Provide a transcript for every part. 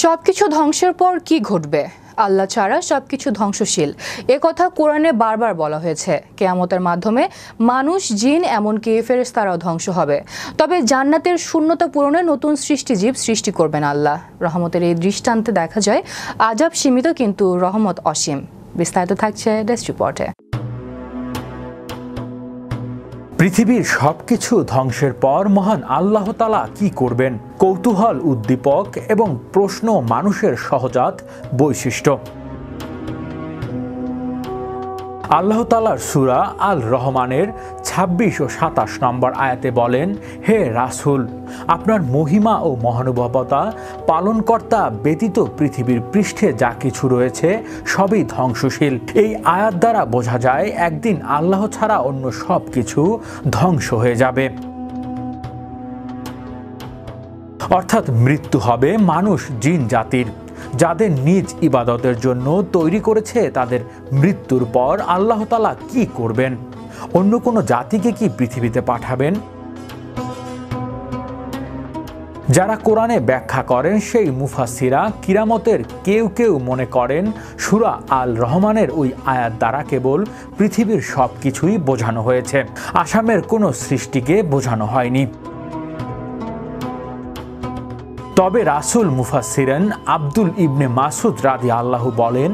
সবকিছু ধ্বংসের পর কি ঘটবে? আল্লাহ ছাড়া সবকিছু ধ্বংসশীল, কথা কোরআনে বারবার বলা হয়েছে। কিয়ামতের মাধ্যমে মানুষ, জিন, এমনকি ফেরেশতারাও ধ্বংস হবে। তবে জান্নাতের শূন্যতা পূরণে নতুন সৃষ্টিজীব সৃষ্টি করবেন আল্লাহ। রহমতের এই দৃষ্টান্তে দেখা যায় আযাব সীমিত কিন্তু রহমত অসীম। বিস্তারিত থাকছে ডেস্ক রিপোর্টে। পৃথিবীর সবকিছু ধ্বংসের পর মহান আল্লাহ তাআলা কি করবেন? কৌতূহল, উদ্দীপক এবং প্রশ্ন মানুষের সহজাত বৈশিষ্ট্য। আল্লাহ তাআলার সূরা আল রহমানের ২৬ ও ২৭ নম্বর আয়াতে বলেন, হে রাসূল, আপনার মহিমা ও মহানুভবতা পালনকর্তা ব্যতীত পৃথিবীর পৃষ্ঠে যা কিছু রয়েছে সবই ধ্বংসশীল। এই আয়াত দ্বারা বোঝা যায় একদিন আল্লাহ ছাড়া অন্য সব কিছু ধ্বংস হয়ে যাবে। অর্থাৎ মৃত্যু হবে মানুষ, জিন জাতির, যাদের নিজ ইবাদতের জন্য তৈরি করেছে। তাদের মৃত্যুর পর আল্লাহ তাআলা কি করবেন? অন্য কোনো জাতিকে কি পৃথিবীতে পাঠাবেন? যারা কোরআনে ব্যাখ্যা করেন সেই মুফাসসিরা কিরামতের কেউ কেউ মনে করেন সূরা আল রহমানের ওই আয়াত দ্বারা কেবল পৃথিবীর সব কিছুই বোঝানো হয়েছে, আসামের কোনো সৃষ্টিকে বোঝানো হয়নি। তবে রাসূল মুফাসসিরিন আব্দুল ইবনে মাসউদ রাদিয়াল্লাহু বলেন,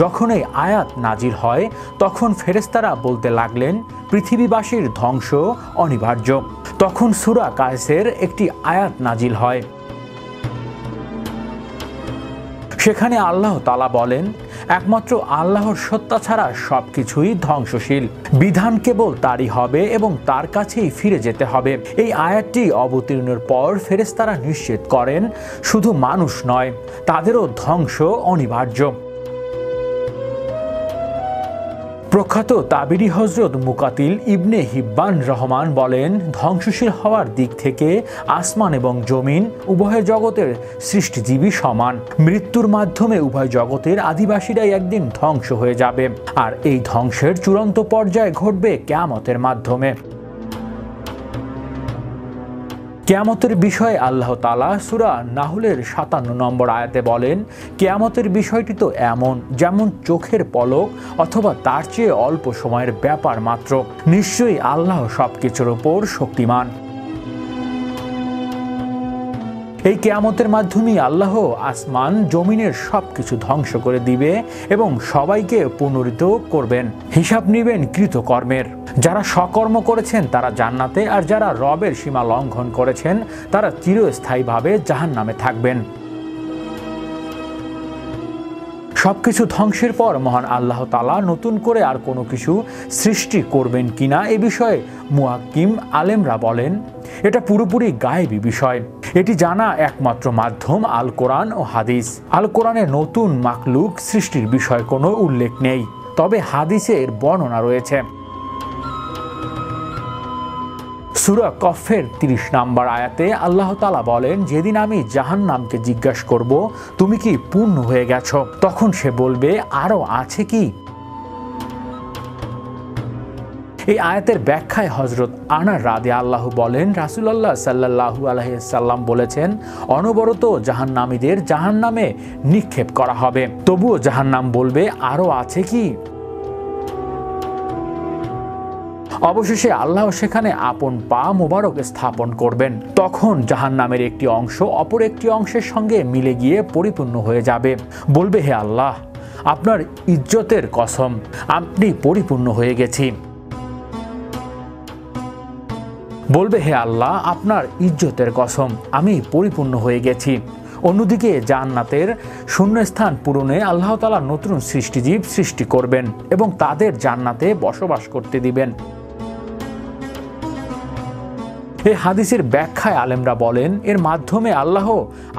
যখন এই আয়াত নাজিল হয় তখন ফেরেশতারা বলতে লাগলেন পৃথিবীবাসীর ধ্বংস অনিবার্য। তখন সূরা কায়েসের একটি আয়াত নাজিল হয়। সেখানে আল্লাহ তাআলা বলেন, একমাত্র আল্লাহর সত্তা ছাড়া সবকিছুই ধ্বংসশীল, বিধান কেবল তারই হবে এবং তার কাছেই ফিরে যেতে হবে। এই আয়াতটি অবতীর্ণের পর ফেরেশতারা নিশ্চিত করেন শুধু মানুষ নয়, তাদেরও ধ্বংস অনিবার্য। প্রখ্যাত তাবিরি হযরত মুকাতিল ইবনে হিব্বান রহমান বলেন, ধ্বংসশীল হওয়ার দিক থেকে আসমান এবং জমিন উভয় জগতের সৃষ্টিজীবী সমান। মৃত্যুর মাধ্যমে উভয় জগতের আদিবাসীরাই একদিন ধ্বংস হয়ে যাবে, আর এই ধ্বংসের চূড়ান্ত পর্যায়ে ঘটবে কিয়ামতের মাধ্যমে। কিয়ামতের বিষয়ে আল্লাহ তাআলা সূরা নাহলের ৫৭ নম্বর আয়াতে বলেন, কিয়ামতের বিষয়টি তো এমন যেমন চোখের পলক অথবা তার চেয়ে অল্প সময়ের ব্যাপার মাত্র। নিশ্চয়ই আল্লাহ সবকিছুর উপর শক্তিমান। এই কিয়ামতের মাধ্যমেই আল্লাহ আসমান জমিনের সবকিছু ধ্বংস করে দিবে এবং সবাইকে পুনরুত্থিত করবেন। হিসাব নেবেন কৃতকর্মের। যারা সকর্ম করেছেন তারা জান্নাতে, আর যারা রবের সীমা লঙ্ঘন করেছেন তারা চিরস্থায়ীভাবে জাহান্নামে থাকবেন। সবকিছু ধ্বংসের পর মহান আল্লাহ তাআলা নতুন করে আর কোনো কিছু সৃষ্টি করবেন কিনা এ বিষয়ে মুহাক্কিম আলেমরা বলেন, এটা পুরোপুরি গায়েবী বিষয়। এটি জানা একমাত্র মাধ্যম আল কোরআন ও হাদিস। আল কোরআনে নতুন মাখলুক সৃষ্টির বিষয়ে কোনো উল্লেখ নেই, তবে হাদিসে এর বর্ণনা রয়েছে। সূরা কফের ৩০ নম্বর আয়াতে আল্লাহ তাআলা বলেন, যেদিন আমি জাহান্নামকে জিজ্ঞাসা করব, তুমি কি পূর্ণ হয়ে গেছো? তখন সে বলবে, আরো আছে কি? এই আয়াতের ব্যাখ্যায় হযরত আনাস রাদিয়াল্লাহু বলেন, রাসূলুল্লাহ সাল্লাল্লাহু আলাইহি সাল্লাম বলেছেন, অনবরত জাহান্নামীদের জাহান্নামে নিক্ষেপ করা হবে, তবুও জাহান্নাম বলবে, আরো আছে কি? অবশেষে আল্লাহ সেখানে আপন পা মোবারক স্থাপন করবেন। তখন জাহান্নামের একটি অংশ অপর একটি অংশের সঙ্গে মিলে গিয়ে পরিপূর্ণ হয়ে যাবে। বলবে, হে আল্লাহ, আপনার ইজ্জতের কসম, আপনি পরিপূর্ণ হয়ে গেছি। বলবে, হে আল্লাহ, আপনার ইজ্জতের কসম, আমি পরিপূর্ণ হয়ে গেছি। অন্যদিকে জান্নাতের শূন্যস্থান পূরণে আল্লাহ তাআলা নতুন সৃষ্টিজীব সৃষ্টি করবেন এবং তাদের জান্নাতে বসবাস করতে দিবেন। এই হাদিসের ব্যাখ্যায় আলেমরা বলেন, এর মাধ্যমে আল্লাহ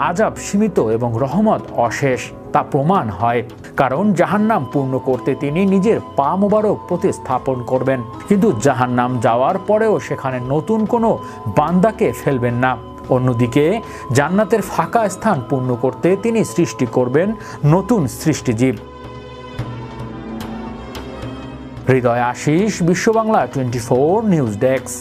আযাব সীমিত এবং রহমত অশেষ তা প্রমাণ হয়, কারণ জাহান্নাম পূর্ণ করতে তিনি নিজের পা মোবারক প্রতিস্থাপন করবেন, কিন্তু জাহান্নাম যাওয়ার পরেও সেখানে নতুন কোনো বান্দাকে ফেলবেন না। অন্যদিকে জান্নাতের ফাঁকা স্থান পূর্ণ করতে তিনি সৃষ্টি করবেন নতুন সৃষ্টিজীব। হৃদয় আশিস, বিশ্ব বাংলা 24 নিউজ ডেস্ক।